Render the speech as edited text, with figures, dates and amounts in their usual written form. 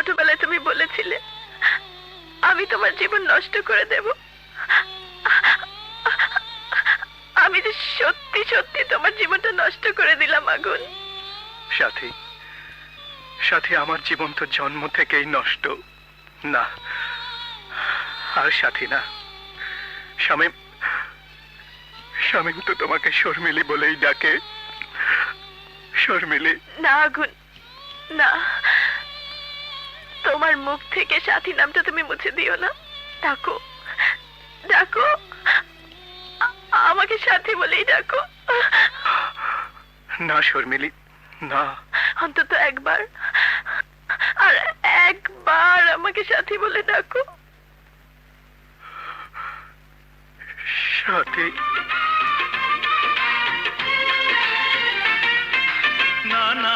ছোটবেলায় তুমি বলেছিলে আমি তোমার জীবন নষ্ট করে দেব। আমি যে সত্যি সত্যি তোমার জীবনটা নষ্ট করে দিলাম আগুন। সাথী, সাথী, আমার জীবন তো জন্ম থেকেই নষ্ট। না, আর সাথী না। শামীম, শামীম তো তোমাকে শর্মিলী বলেই ডাকে। শর্মিলী। না আগুন, না, তোমার মুখ থেকে সাথী নামটা তুমি মুছে দিও না। ডাকো, ডাকো, আমাকে সাথী বলেই ডাকো। না শর্মিলী, না। অন্তত একবার, আর একবার আমাকে সাথী বলে ডাকো। সাথী। না, না।